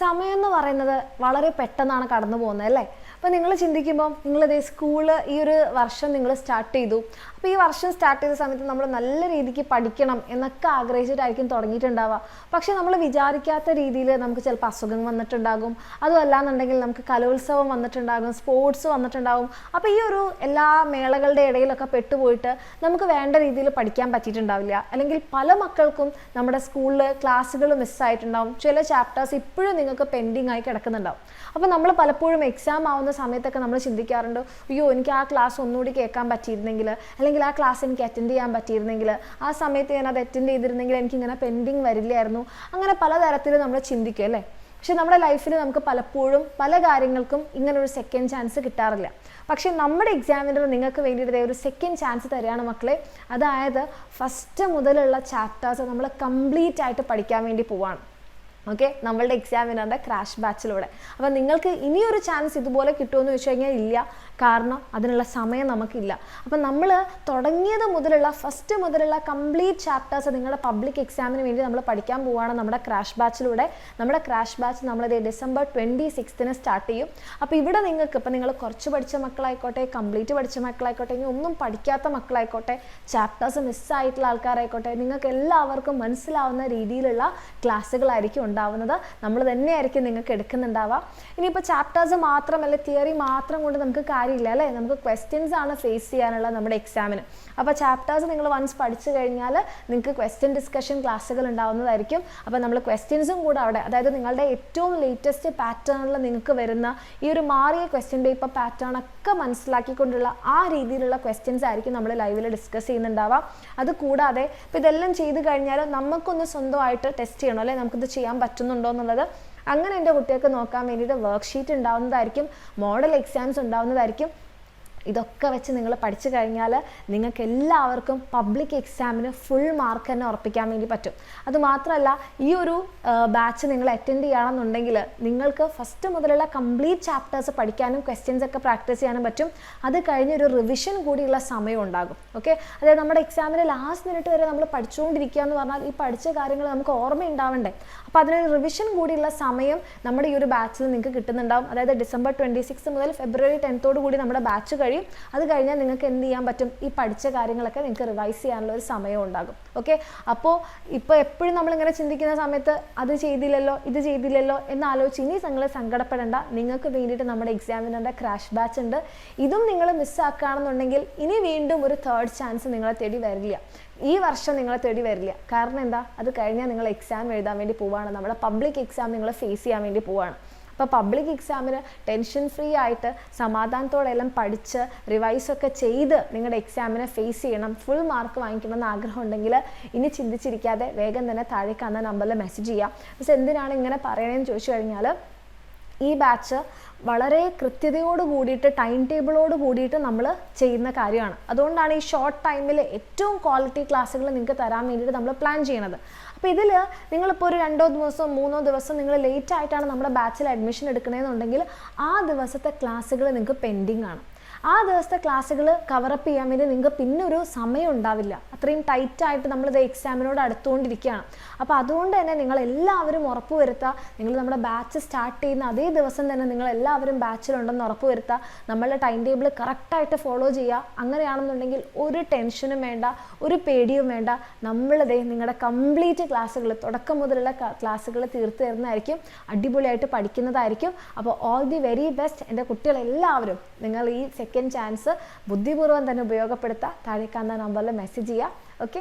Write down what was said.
സമയം എന്ന് പറയുന്നത് വളരെ പെട്ടെന്നാണ് കടന്നു പോകുന്നത് അല്ലേ? അപ്പോൾ നിങ്ങൾ ചിന്തിക്കുമ്പോൾ നിങ്ങളിതേ സ്കൂള് ഈ ഒരു വർഷം നിങ്ങൾ സ്റ്റാർട്ട് ചെയ്തു. അപ്പോൾ ഈ വർഷം സ്റ്റാർട്ട് ചെയ്ത സമയത്ത് നമ്മൾ നല്ല രീതിക്ക് പഠിക്കണം എന്നൊക്കെ ആഗ്രഹിച്ചിട്ടായിരിക്കും തുടങ്ങിയിട്ടുണ്ടാവുക. പക്ഷെ നമ്മൾ വിചാരിക്കാത്ത രീതിയിൽ നമുക്ക് ചിലപ്പോൾ അസുഖം വന്നിട്ടുണ്ടാകും, അതും അല്ലാന്നുണ്ടെങ്കിൽ നമുക്ക് കലോത്സവം വന്നിട്ടുണ്ടാകും, സ്പോർട്സ് വന്നിട്ടുണ്ടാകും. അപ്പോൾ ഈ ഒരു എല്ലാ മേളകളുടെ ഇടയിലൊക്കെ പെട്ടുപോയിട്ട് നമുക്ക് വേണ്ട രീതിയിൽ പഠിക്കാൻ പറ്റിയിട്ടുണ്ടാവില്ല. അല്ലെങ്കിൽ പല മക്കൾക്കും നമ്മുടെ സ്കൂളിൽ ക്ലാസ്സുകൾ മിസ്സായിട്ടുണ്ടാവും. ചില ചാപ്റ്റേഴ്സ് ഇപ്പോഴും നിങ്ങൾക്ക് പെൻഡിങ് ആയി കിടക്കുന്നുണ്ടാവും. അപ്പോൾ നമ്മൾ പലപ്പോഴും എക്സാം ആവുന്ന സമയത്തൊക്കെ നമ്മൾ ചിന്തിക്കാറുണ്ട്, അയ്യോ എനിക്ക് ആ ക്ലാസ് ഒന്നുകൂടി കേൾക്കാൻ പറ്റിയിരുന്നെങ്കിൽ, അല്ലെങ്കിൽ ആ ക്ലാസ് എനിക്ക് അറ്റൻഡ് ചെയ്യാൻ പറ്റിയിരുന്നെങ്കിൽ, ആ സമയത്ത് ഞാൻ അത് അറ്റൻഡ് ചെയ്തിരുന്നെങ്കിൽ എനിക്കിങ്ങനെ പെൻഡിങ് വരില്ലായിരുന്നു. അങ്ങനെ പലതരത്തിൽ നമ്മൾ ചിന്തിക്കും അല്ലേ? പക്ഷെ നമ്മുടെ ലൈഫിൽ നമുക്ക് പലപ്പോഴും പല കാര്യങ്ങൾക്കും ഇങ്ങനൊരു സെക്കൻഡ് ചാൻസ് കിട്ടാറില്ല. പക്ഷെ നമ്മുടെ എക്സാമിനർ നിങ്ങൾക്ക് വേണ്ടിയിട്ട് ഒരു സെക്കൻഡ് ചാൻസ് തരികയാണ് മക്കളെ. അതായത് ഫസ്റ്റ് മുതലുള്ള ചാപ്റ്റേഴ്സ് നമ്മൾ കംപ്ലീറ്റ് ആയിട്ട് പഠിക്കാൻ വേണ്ടി പോവാണ്. ഓക്കെ, നമ്മളുടെ എക്സാമിനറിൻ്റെ ക്രാഷ് ബാച്ചിലൂടെ. അപ്പോൾ നിങ്ങൾക്ക് ഇനിയൊരു ചാൻസ് ഇതുപോലെ കിട്ടുമെന്ന് വെച്ച് കഴിഞ്ഞാൽ ഇല്ല, കാരണം അതിനുള്ള സമയം നമുക്കില്ല. അപ്പം നമ്മൾ തുടങ്ങിയത് മുതലുള്ള ഫസ്റ്റ് മുതലുള്ള കംപ്ലീറ്റ് ചാപ്റ്റേഴ്സ് നിങ്ങളുടെ പബ്ലിക് എക്സാമിന് വേണ്ടി നമ്മൾ പഠിക്കാൻ പോവുകയാണ് നമ്മുടെ ക്രാഷ് ബാച്ചിലൂടെ. നമ്മുടെ ക്രാഷ് ബാച്ച് നമ്മളിത് ഡിസംബർ 26 സ്റ്റാർട്ട് ചെയ്യും. അപ്പോൾ ഇവിടെ നിങ്ങൾക്ക് ഇപ്പം നിങ്ങൾ കുറച്ച് പഠിച്ച മക്കളായിക്കോട്ടെ, കംപ്ലീറ്റ് പഠിച്ച മക്കളായിക്കോട്ടെ, ഇനി ഒന്നും പഠിക്കാത്ത മക്കളായിക്കോട്ടെ, ചാപ്റ്റേഴ്സ് മിസ്സായിട്ടുള്ള ആൾക്കാരായിക്കോട്ടെ, നിങ്ങൾക്ക് എല്ലാവർക്കും മനസ്സിലാവുന്ന രീതിയിലുള്ള ക്ലാസ്സുകളായിരിക്കും ഉണ്ടാവുന്നത്. നമ്മൾ തന്നെയായിരിക്കും നിങ്ങൾക്ക് എടുക്കുന്നുണ്ടാവുക. ഇനിയിപ്പോൾ ചാപ്റ്റേഴ്സ് മാത്രമല്ല, തിയറി മാത്രം കൊണ്ട് നമുക്ക് കാര്യമില്ല അല്ലേ? നമുക്ക് ക്വസ്റ്റ്യൻസ് ആണ് ഫേസ് ചെയ്യാനുള്ള നമ്മുടെ എക്സാമിന്. അപ്പോൾ ചാപ്റ്റേഴ്സ് നിങ്ങൾ വൺസ് പഠിച്ചു കഴിഞ്ഞാൽ നിങ്ങൾക്ക് ക്വസ്റ്റ്യൻ ഡിസ്കഷൻ ക്ലാസ്സുകൾ ഉണ്ടാവുന്നതായിരിക്കും. അപ്പോൾ നമ്മൾ ക്വസ്റ്റ്യൻസും കൂടെ അവിടെ, അതായത് നിങ്ങളുടെ ഏറ്റവും ലേറ്റസ്റ്റ് പാറ്റേണിൽ നിങ്ങൾക്ക് വരുന്ന ഈ ഒരു മാറിയ ക്വസ്റ്റ്യൻ പേപ്പർ പാറ്റേൺ ഒക്കെ മനസ്സിലാക്കിക്കൊണ്ടുള്ള ആ രീതിയിലുള്ള ക്വസ്റ്റ്യൻസ് ആയിരിക്കും നമ്മൾ ലൈവിൽ ഡിസ്കസ് ചെയ്യുന്നുണ്ടാവുക. അത് കൂടാതെ ഇപ്പോൾ ഇതെല്ലാം ചെയ്ത് കഴിഞ്ഞാൽ നമുക്കൊന്ന് സ്വന്തമായിട്ട് ടെസ്റ്റ് ചെയ്യണം അല്ലേ, നമുക്കിത് ചെയ്യാൻ പറ്റുന്നുണ്ടോ എന്നുള്ളത്. അങ്ങനെ എൻ്റെ കുട്ടികൾക്ക് നോക്കാൻ വേണ്ടിയിട്ട് വർക്ക്ഷീറ്റ് ഉണ്ടാവുന്നതായിരിക്കും, മോഡൽ എക്സാംസ് ഉണ്ടാവുന്നതായിരിക്കും. ഇതൊക്കെ വെച്ച് നിങ്ങൾ പഠിച്ചു കഴിഞ്ഞാൽ നിങ്ങൾക്ക് എല്ലാവർക്കും പബ്ലിക് എക്സാമിന് ഫുൾ മാർക്ക് തന്നെ ഉറപ്പിക്കാൻ വേണ്ടി പറ്റും. അതുമാത്രമല്ല, ഈ ഒരു ബാച്ച് നിങ്ങൾ അറ്റൻഡ് ചെയ്യുകയാണെന്നുണ്ടെങ്കിൽ നിങ്ങൾക്ക് ഫസ്റ്റ് മുതലുള്ള കംപ്ലീറ്റ് ചാപ്റ്റേഴ്സ് പഠിക്കാനും ക്വസ്റ്റ്യൻസ് ഒക്കെ പ്രാക്ടീസ് ചെയ്യാനും പറ്റും. അത് കഴിഞ്ഞ് ഒരു റിവിഷൻ കൂടിയുള്ള സമയം ഉണ്ടാകും. ഓക്കെ, അതായത് നമ്മുടെ എക്സാമിന് ലാസ്റ്റ് മിനിറ്റ് വരെ നമ്മൾ പഠിച്ചുകൊണ്ടിരിക്കുക എന്ന് പറഞ്ഞാൽ ഈ പഠിച്ച കാര്യങ്ങൾ നമുക്ക് ഓർമ്മയുണ്ടാവണ്ടേ. അപ്പോൾ അതിനൊരു റിവിഷൻ കൂടിയുള്ള സമയം നമ്മുടെ ഈ ഒരു ബാച്ചിൽ നിങ്ങൾക്ക് കിട്ടുന്നുണ്ടാവും. അതായത് ഡിസംബർ 26 മുതൽ ഫെബ്രുവരി 10 കൂടി നമ്മുടെ ബാച്ച് കഴിയും. അത് കഴിഞ്ഞാൽ നിങ്ങൾക്ക് എന്ത് ചെയ്യാൻ പറ്റും, ഈ പഠിച്ച കാര്യങ്ങളൊക്കെ നിങ്ങൾക്ക് റിവൈസ് ചെയ്യാനുള്ള ഒരു സമയം ഉണ്ടാകും. ഓക്കെ, അപ്പോൾ ഇപ്പോൾ എപ്പോഴും നമ്മളിങ്ങനെ ചിന്തിക്കുന്ന സമയത്ത് അത് ചെയ്തില്ലല്ലോ ഇത് ചെയ്തില്ലല്ലോ എന്നാലോചിച്ച് ഇനി നിങ്ങൾ സങ്കടപ്പെടേണ്ട. നിങ്ങൾക്ക് വേണ്ടിയിട്ട് നമ്മുടെ എക്സാമിനറിൻ്റെ ക്രാഷ് ബാച്ച് ഉണ്ട്. ഇതും നിങ്ങൾ മിസ്സാക്കുകയാണെന്നുണ്ടെങ്കിൽ ഇനി വീണ്ടും ഒരു തേർഡ് ചാൻസ് നിങ്ങളെ തേടി വരില്ല, ഈ വർഷം നിങ്ങളെ തേടി വരില്ല. കാരണം എന്താ, അത് കഴിഞ്ഞാൽ നിങ്ങൾ എക്സാം എഴുതാൻ വേണ്ടി പോവുകയാണ്, നമ്മുടെ പബ്ലിക് എക്സാം നിങ്ങൾ ഫേസ് ചെയ്യാൻ വേണ്ടി പോവുകയാണ്. അപ്പോൾ പബ്ലിക് എക്സാമിന് ടെൻഷൻ ഫ്രീ ആയിട്ട് സമാധാനത്തോടെ എല്ലാം പഠിച്ച് റിവൈസൊക്കെ ചെയ്ത് നിങ്ങളുടെ എക്സാമിനെ ഫേസ് ചെയ്യണം, ഫുൾ മാർക്ക് വാങ്ങിക്കണം എന്ന് ആഗ്രഹം ഉണ്ടെങ്കിൽ ഇനി ചിന്തിച്ചിരിക്കാതെ വേഗം തന്നെ താഴെ കാണുന്ന നമ്പറിൽ മെസ്സേജ് ചെയ്യാം. പക്ഷെ എന്തിനാണ് ഇങ്ങനെ പറയണമെന്ന് ചോദിച്ചു കഴിഞ്ഞാൽ, ഈ ബാച്ച് വളരെ കൃത്യതയോട് കൂടിയിട്ട് ടൈം ടേബിളോട് കൂടിയിട്ട് നമ്മൾ ചെയ്യുന്ന കാര്യമാണ്. അതുകൊണ്ടാണ് ഈ ഷോർട്ട് ടൈമിൽ ഏറ്റവും ക്വാളിറ്റി ക്ലാസ്സുകൾ നിങ്ങൾക്ക് തരാൻ വേണ്ടിയിട്ട് നമ്മൾ പ്ലാൻ ചെയ്യണത്. അപ്പോൾ ഇതിൽ നിങ്ങളിപ്പോൾ ഒരു 2 ദിവസം 3 ദിവസം നിങ്ങൾ ലേറ്റ് ആയിട്ടാണ് നമ്മുടെ ബാച്ചിൽ അഡ്മിഷൻ എടുക്കണമെന്നുണ്ടെങ്കിൽ ആ ദിവസത്തെ ക്ലാസ്സുകൾ നിങ്ങൾക്ക് പെൻഡിങ് ആണ്. ആ ദിവസത്തെ ക്ലാസ്സുകൾ കവറപ്പ് ചെയ്യാൻ വേണ്ടി നിങ്ങൾക്ക് പിന്നെ ഒരു സമയം ഉണ്ടാവില്ല. അത്രയും ടൈറ്റായിട്ട് നമ്മളിത് എക്സാമിനോട് അടുത്തുകൊണ്ടിരിക്കുകയാണ്. അപ്പോൾ അതുകൊണ്ട് തന്നെ നിങ്ങൾ എല്ലാവരും ഉറപ്പ് വരുത്തുക, നിങ്ങൾ നമ്മുടെ ബാച്ച് സ്റ്റാർട്ട് ചെയ്യുന്ന അതേ ദിവസം തന്നെ നിങ്ങൾ എല്ലാവരും ബാച്ചിലുണ്ടെന്ന് ഉറപ്പ് വരുത്തുക. നമ്മളുടെ ടൈം ടേബിൾ കറക്റ്റായിട്ട് ഫോളോ ചെയ്യുക. അങ്ങനെയാണെന്നുണ്ടെങ്കിൽ ഒരു ടെൻഷനും വേണ്ട, ഒരു പേടിയും വേണ്ട. നമ്മളിതേ നിങ്ങളുടെ കംപ്ലീറ്റ് ക്ലാസ്സുകൾ തുടക്കം മുതലുള്ള ക്ലാസ്സുകൾ തീർത്ത് തരുന്നതായിരിക്കും, അടിപൊളിയായിട്ട് പഠിക്കുന്നതായിരിക്കും. അപ്പോൾ ഓൾ ദി വെരി ബെസ്റ്റ് എൻ്റെ കുട്ടികളെല്ലാവരും. നിങ്ങൾ ഈ സെക്കൻഡ് ചാൻസ് ബുദ്ധിപൂർവ്വം തന്നെ ഉപയോഗപ്പെടുത്തുക. താഴെ കാണുന്ന നമ്പറിൽ മെസ്സേജ് ചെയ്യുക. ഓക്കെ.